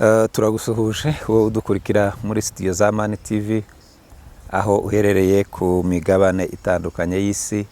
Turagusuhuje wowe udukurikira muri studio za Mani TV aho uherereye ku migabane itandukanye y'isi,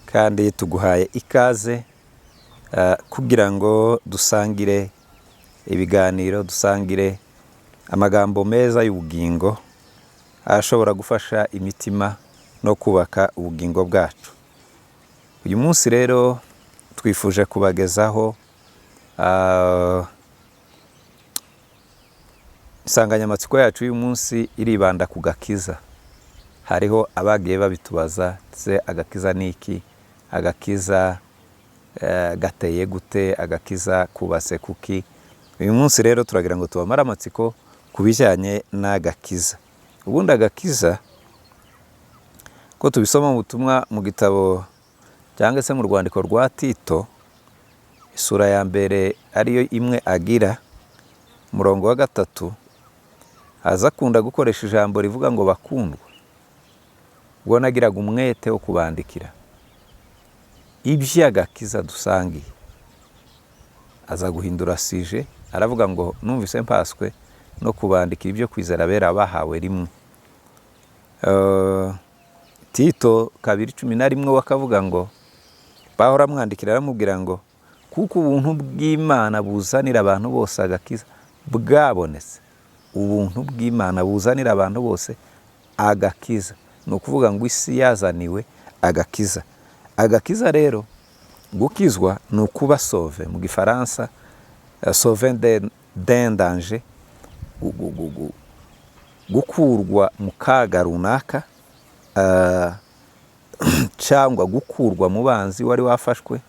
kandi tuguhaye ikaze kugira ngo dusangire ibiganiro, dusangire amagambo meza y'ubugingo ashobora gufasha imitima no kubaka ubugingo bwacu. Uyu munsi rero twifuje kubagezaho insanganyamatsiko yacu y'uyu munsi iribanda ku gakiza. Hariho abagiye babitubaza, se agakiza niki, agakiza gateye gute, agakiza kubase kuki. Uyu munsi rero turagira ngo tubamare amatsiko ku bijyanye n'agakiza. Ubundi agakiza ko tubisoma mu butumwa mu gitabo cyangwa se mu rwandiko rwa Tito, isura ya mbere ariyo imwe agira, umurongo wa 3, aza kunda gukoresha ijambo rivuga ngo bakundwa. Ubwo nagiraga umwete wo kubandikira iby'agakiza dusangiye, aza guhindura sije, aravuga ngo numvise mpaswe no kubandikira ibyo kwizera bera bahawe rimwe. Tito 2:11 wakavuga ngo bahora amwandikira aramubwira ngo kuko ubuntu bw'Imana buzanira abantu bose agakiza bwabonetse. Ubuntu bw'Imana buzanira abantu bose agakiza, ni ukuvuga ngo isi yazaniwe agakiza. Agakiza rero, gukizwa ni ukuba sauve mu gifaransa, sauve d'un danger, gukurwa mu kaga runaka, cyangwa gukurwa mu banzi wari wafashwe,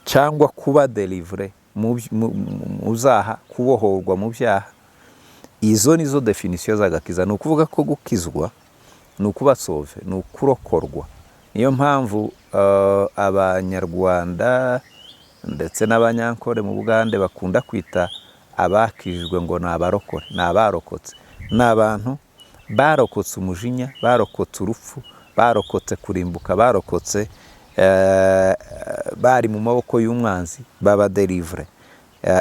cyangwa kuba delivré mu zaha, kubohorwa mu byaha. Izo nizo definisiyo z'agakiza. Ni ukuvuga ko gukizwa ni ukuba sauve, ni ukurokorwa. Niyo mpamvu abanyarwanda ndetse n'abanyankore mu Bugande bakunda kwita abakijijwe ngo ni abarokore, ni abarokotse. Ni abantu barokotse umujinya, barokotse urupfu, barokotse kurimbuka, barokotse bari mu maboko y'umwanzi, baba delivré.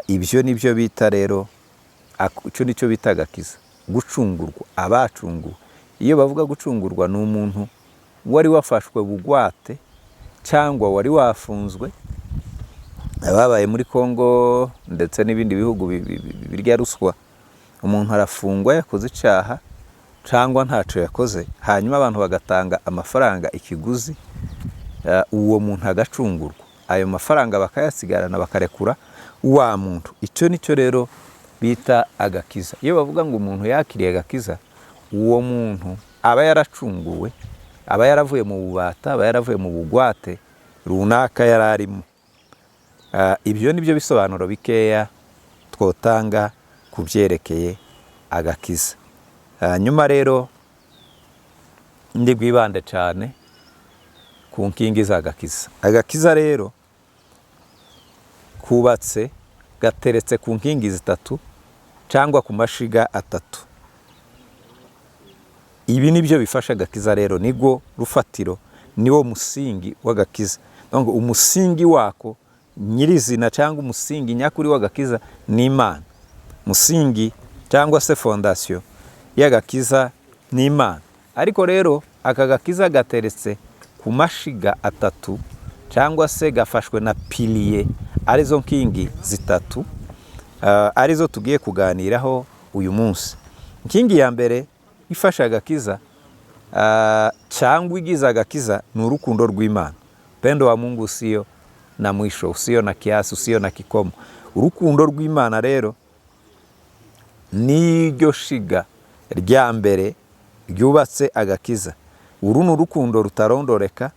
Ibyo nibyo bita rero, icyo nicyo bita agakiza, gucungurwa, abacunguwe. Iyo bavuga gucungurwa, ni umuntu wari wafashwe bugwate cyangwa wari wafunzwe. Ababaye muri Kongo ndetse n'ibindi bihugu birya ruswa, umuntu arafungwa yakoze icyaha cyangwa ntacyo yakoze, hanyuma abantu bagatanga amafaranga ikiguzi, uwo muntu agacungurwa. Ayo mafaranga bakayasigarana bakarekura wa muntu. Icyo nicyo rero bita agakiza. Iyo bavuga ngo umuntu yakiriye agakiza, uwo muntu aba yaracunguwe, aba yaravuye mu bubata, aba yaravuye mu bugwate runaka yararimo. Ibyo nibyo bisobanuro bikeya twotanga ku byerekeye agakiza. Nyuma rero ndi bwibande cyane ku nkingi z'agakiza. Agakiza rero kubatse, gateretse ku nkingi 3 cyangwa ku mashiga 3. Ibi nibyo bifasha agakiza rero, nigo rufatiro, niwo musingi w'agakiza. Donc umusingi wako nyirizina cyangwa umusingi nyakuri w'agakiza ni Imana. Musingi cyangwa se fondation y'agakiza ni Imana. Ariko rero aka gakiza gateretse ku mashiga 3 cyangwa se gafashwe na pilier, arizo nkingi 3, arizo tugiye kuganiraho uyu munsi. Nkingi ya mbere ifasha agakiza cyangwa igiza agakiza ni urukundo rw'Imana. Pendo wa Mungu usio na mwisho, usio na kiasi, usio na kikomo. Urukundo rw'Imana rero niryo shiga rya mbere ryubatse agakiza. Uru ni urukundo rutarondoreka.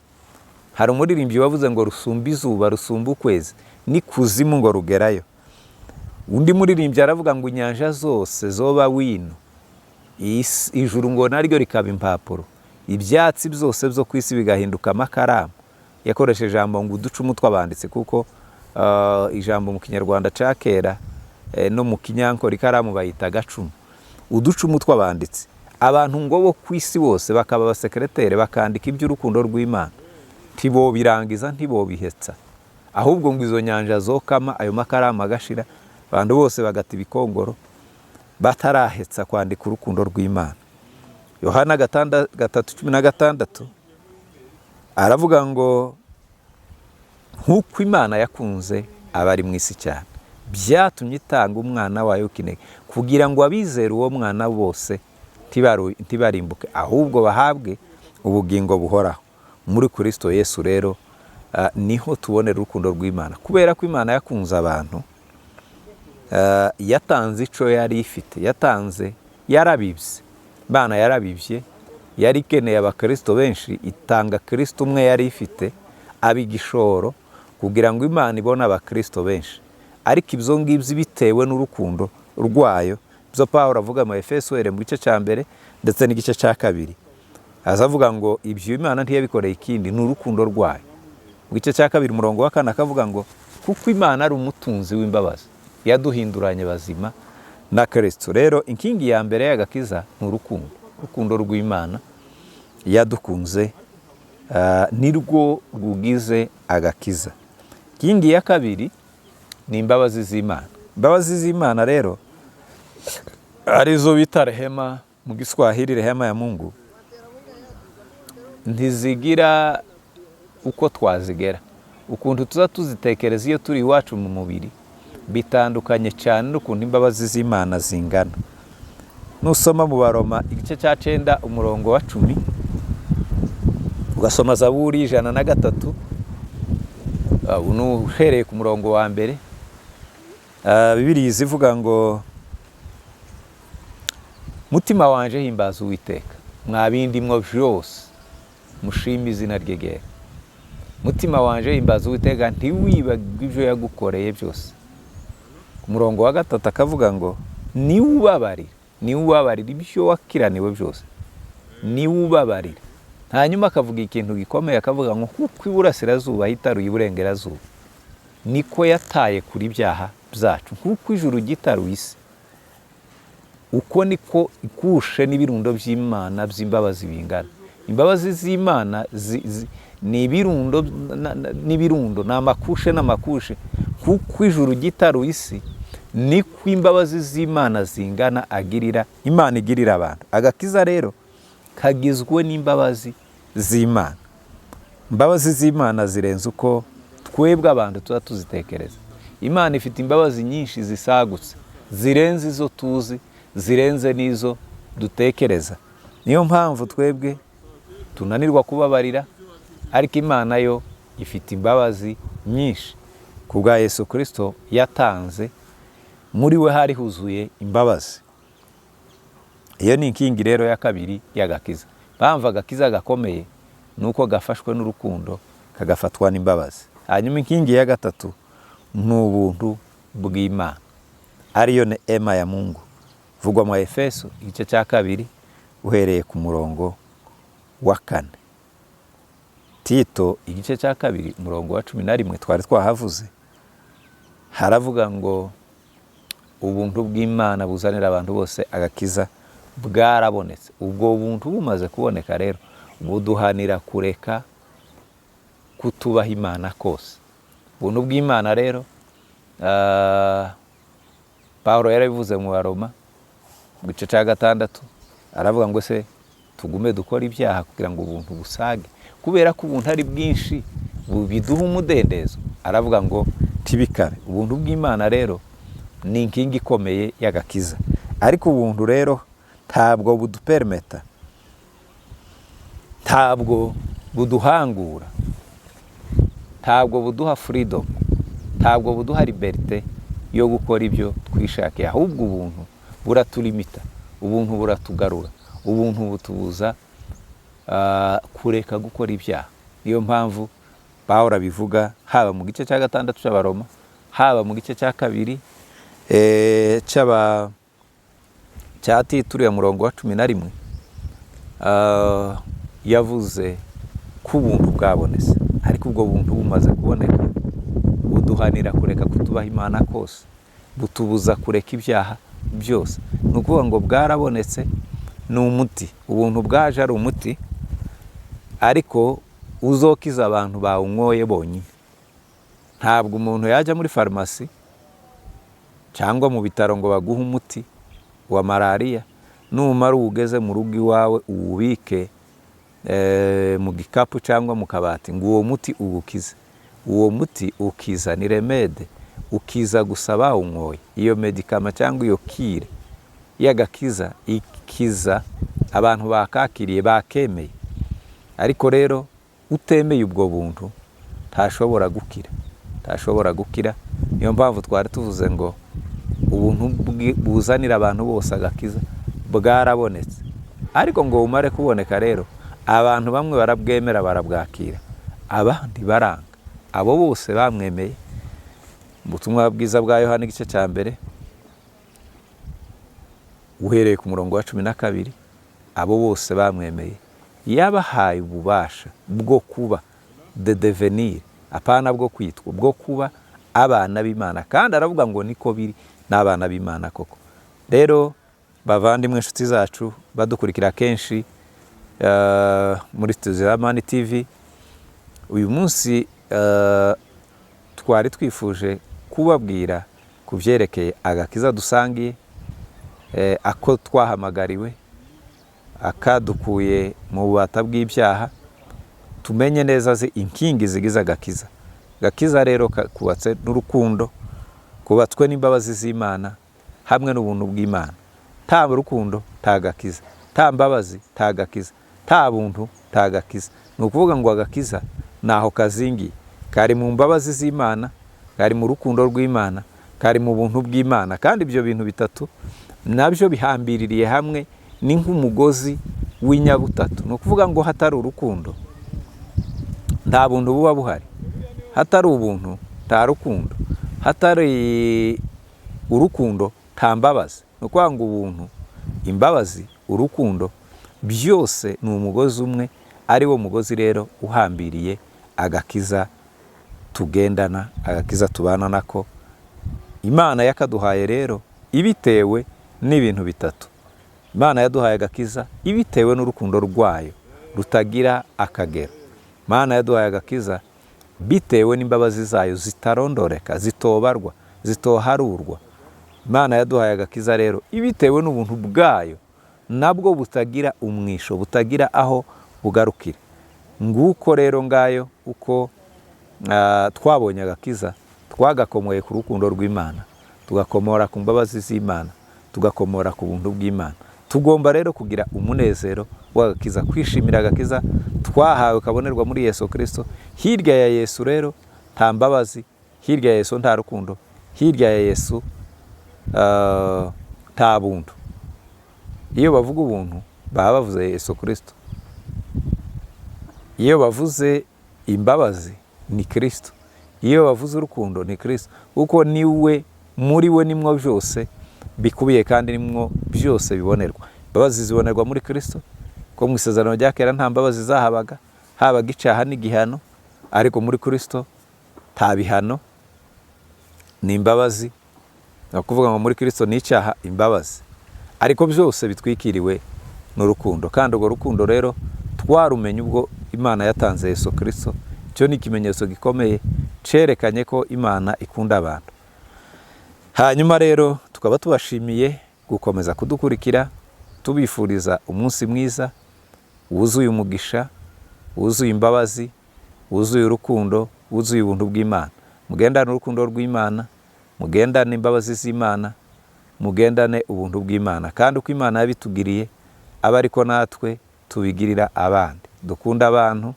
Hari umuririmbyi wavuze ngo rusumba izuba, rusumba ukwezi, ni kuzimu ngo rugerayo. Undi muririmbyi aravuga ngo inyanja zose zoba wino, ijuru ngo naryo rikaba impapuro, ibyatsi byose byo ku isi bigahinduka amakaramu. Yakoresheje ijambo ngo uducumu tw'abanditsi, kuko ijambo mu Kinyarwanda cya kera no mu Kinyankore ikaramu bayita gacumu. Uducumu tw'abanditsi, abantu ngo bo ku isi bose bakaba abasekretere, bakandika iby'urukundo rw'Imana. Ntibo birangiza, ntibo bihetsa, ahubwo ngo izo nyanja zokama, ayo makaramu agashira, abantu bose bagata ibikongoro batarahetsa kwandika urukundo rw'Imana. Yohana 3:16 aravuga ngo nk'uko Imana yakunze abari mu isi cyane byatumye itanga umwana wayo w'ikinege kugira ngo abizere uwo mwana bose ntibarimbuke ahubwo bahabwe ubugingo buhoraho. Muri Kristo Yesu rero niho tubonera urukundo rw'Imana, kubera ko Imana yakunze abantu, yatanze ico yari ifite, yarabibye. Imana yarabibye, yari ikeneye abakristo benshi, itanga Kristo umwe yari ifite abigishoro kugira ngo Imana ibone abakristo benshi. Ariko ibyo ngibyo bitewe n'urukundo rwayo, byo Pawulo avuga mu Efeso mu gice cya mbere ndetse n'igice cya kabiri. Azavuga ngo ibyo Imana ntiyabikoreye ikindi, ni urukundo rwayo. Mu gice cya kabiri umurongo wa 4 akavuga ngo kuko Imana ari umutunzi w'imbabazi, yaduhinduranye bazima na Kristo. Rero inkingi ya mbere y'agakiza ni urukundo rw'Imana yadukunze, nirwo rugize agakiza. Inkingi ya kabiri ni imbabazi z'Imana. Imbabazi z'Imana rero arizo bita rehema mu Giswahili, rehema ya Mungu, ntizigira uko twazigera. Ukuntu tuza tuzitekereza iyo turi iwacu mu mubiri bitandukanye cyane n'ukuntu imbabazi z'Imana zingana. Nusoma mu Baroma igice cya 9 umurongo wa 10, ugasoma Zaburi 103, uhereye ku murongo wa mbere, Bibiliya ivuga ngo mutima wanje himbaza Uwiteka, mwabindi mwo byose mushima izina rye ryera. Mutima wanje himbaza Uwiteka, ntiwibagwe ibyo yagukoreye byose. Ku murongo wa 3 akavuga ngo niwubabarira ibyo wakiraniwe byose, niwubabarira. Hanyuma akavuga ikintu gikomeye, akavuga ngo kuko iburasirazuba hitaruye iburengerazuba, niko yataye kuri byaha byacu, kuko ijuru gitaruye isi, uko niko ikushe n'ibirundo by'Imana by'imbabazi bingana. Imbabazi z'Imana ni ibirundo n'amakushe n'amakushe, kuko ijuru gitaruye isi, niko imbabazi z'Imana zingana Imana igirira abantu. Agakiza rero kagizwe n'imbabazi z'Imana. Imbabazi z'Imana zirenze uko twebwe abantu tuza tuzitekereza. Imana ifite imbabazi nyinshi zisagutse, zirenze izo tuzi, zirenze n'izo dutekereza. Niyo mpamvu twebwe tunanirwa kubabarira, ariko Imana yo ifite imbabazi nyinshi. Kubwa Yesu Kristo yatanze, muri we hari huzuye imbabazi. Iyo ni inkingi rero ya kabiri y'agakiza. Bamva agakiza gakomeye nuko gafashwe n'urukundo, kagafatwa n'imbabazi. Hanyuma inkingi ya gatatu ni ubuntu bw'Imana, ariyo neema ya Mungu, vugwa mu Efeso igice cya 2 uhereye ku murongo wa 4. Tito igice cya 2 umurongo wa 11 twari twahavuze, haravuga ngo ubuntu bw'Imana buzanira abantu bose agakiza bwarabonetse. Ubwo buntu bumaze kuboneka rero buduhanira kureka kutubaha Imana kose. Ubuntu bw'Imana rero Pawulo yarabivuze mu Baroma mu gice cya 6, aravuga ngo se tugume dukora ibyaha kugira ngo ubuntu busage, kubera ko ubuntu ari bwinshi biduha umudendezo. Aravuga ngo tibikabe. Ubuntu bw'Imana rero ni inkingi ikomeye y'agakiza. Ariko ubuntu rero ntabwo budupermeta, ntabwo buduhangura, ntabwo buduha freedom, ntabwo buduha liberté yo gukora ibyo twishakiye. Ahubwo ubuntu buratulimita, ubuntu buratugarura, ubuntu butubuza kureka gukora ibyaha. Niyo mpamvu Pawulo abivuga haba mu gice cya 6 cy'Abaroma, haba mu gice cya 2 cya Tito ya murongo wa 11, yavuze ko ubuntu bwabonetse. Ariko ubwo buntu bumaze kuboneka buduhanira kureka kutubaha Imana kose, butubuza kureka ibyaha byose. Ni ukuvuga ngo bwarabonetse, ni umuti. Ubuntu bwaje ari umuti, ariko uzokiza abantu bawunyoye bonyine. Ntabwo umuntu yajya muri farumasi cyangwa mu bitaro ngo baguhe umuti wa malariya, numara ugeze mu rugo iwawe uwubike mu gikapu cyangwa mu kabati ngo uwo muti ugukize. Uwo muti ukiza ni remede, ukiza gusa bawunyoye. Iyo medikama cyangwa iyo kire y'agakiza ikiza abantu bakakiriye bakemeye. Ariko rero utemeye ubwo buntu ntashobora gukira. Niyo mpamvu twari tuvuze ngo ubuntu buzanira abantu bose agakiza bwarabonetse. Ariko ngo umare kuboneka rero abantu bamwe barabwemera barabwakira, abandi baranga. Abo bose bamwemeye. Ubutumwa bwiza bwa Yohana igice cya mbere uhereye ku murongo wa 12, abo bose bamwemeye yabahaye ububasha bwo kuba de devenir, apana bwo kwitwa, bwo kuba abana b'Imana. Kandi aravuga ngo niko biri n'abana b'Imana koko. Rero bavandimwe inshuti zacu badukurikira kenshi muri Tuzamani TV, uyu munsi twari twifuje kubabwira ku byerekeye agakiza dusangiye, ako twahamagariwe, akadukuye mu bubata bw'ibyaha, tumenye neza inkingi zigize agakiza. Agakiza rero kubatse n'urukundo, kubatswe n'imbabazi z'Imana hamwe n'ubuntu bw'Imana. Nta rukundo nta gakiza, nta mbabazi nta gakiza, nta buntu nta gakiza. Ni ukuvuga ngo agakiza naho kazingiye, kari mu mbabazi z'Imana, kari mu rukundo rw'Imana, kari mu buntu bw'Imana. Kandi ibyo bintu bitatu nabyo bihambiririye hamwe ni nk'umugozi w'inyabutatu. Ni ukuvuga ngo hatari urukundo nta buntu buba buhari, hatari ubuntu nta rukundo, hatari urukundo nta mbabazi. Ni ukuvuga ngo ubuntu, imbabazi, urukundo byose ni umugozi umwe, ari wo mugozi rero uhambiriye agakiza tugendana, agakiza tubana nako. Imana yakaduhaye rero ibitewe n'ibintu bitatu. Imana yaduhaye agakiza ibitewe n'urukundo rwayo rutagira akagero. Imana yaduhaye agakiza bitewe n'imbabazi zayo zitarondoreka, zitobarwa, zitoharurwa. Imana yaduhaye agakiza rero ibitewe n'ubuntu bwayo nabwo butagira umwisho, butagira aho bugarukira. Nguko rero ngayo uko twabonye agakiza, twagakomoye ku rukundo rw'Imana, tugakomora ku mbabazi z'Imana, tugakomora ku buntu bw'Imana. Tugomba rero kugira umunezero w'agakiza, kwishimira agakiza twahawe kabonerwa muri Yesu Kristo. Hirya ya Yesu rero nta mbabazi, hirya ya Yesu nta rukundo, hirya ya Yesu nta buntu. Iyo bavuga ubuntu baba bavuze Yesu Kristo. Iyo bavuze imbabazi ni Kristo. Iyo bavuze urukundo ni Kristo, kuko niwe, muri we nimwo byose bikubiye kandi nimwo byose bibonerwa. Imbabazi zibonerwa muri Kristo, ko mu isezerano rya kera nta mbabazi zahabaga, habaga icyaha n'igihano. Ariko muri Kristo nta bihano ni imbabazi. Ni ukuvuga ngo muri Kristo ni icyaha, imbabazi, ariko byose bitwikiriwe n'urukundo. Kandi urwo rukundo rero twarumenye ubwo Imana yatanze Yesu Kristo. Cyo ni ikimenyetso gikomeye cerekanye ko Imana ikunda abantu. Hanyuma rero tukaba tubashimiye gukomeza kudukurikira, tubifuriza umunsi mwiza wuzuye umugisha, wuzuye imbabazi, wuzuye urukundo, wuzuye ubuntu bw'Imana. Mugendane urukundo rw'Imana, mugendane imbabazi z'Imana, mugendane ubuntu bw'Imana. Kandi uko Imana yabitugiriye aba ariko natwe tubigirira abandi. Dukunda abantu,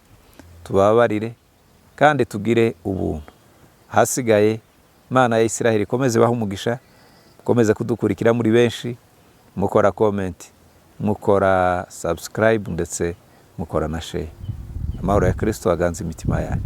tubabarire kandi tugire ubuntu. Hasigaye Imana ya Isiraheli ikomeze baha umugisha, mukomeze kudukurikira muri benshi, mukora comment, mukora subscribe ndetse mukora na share. Amahoro ya Kristo aganze imitima yanyu.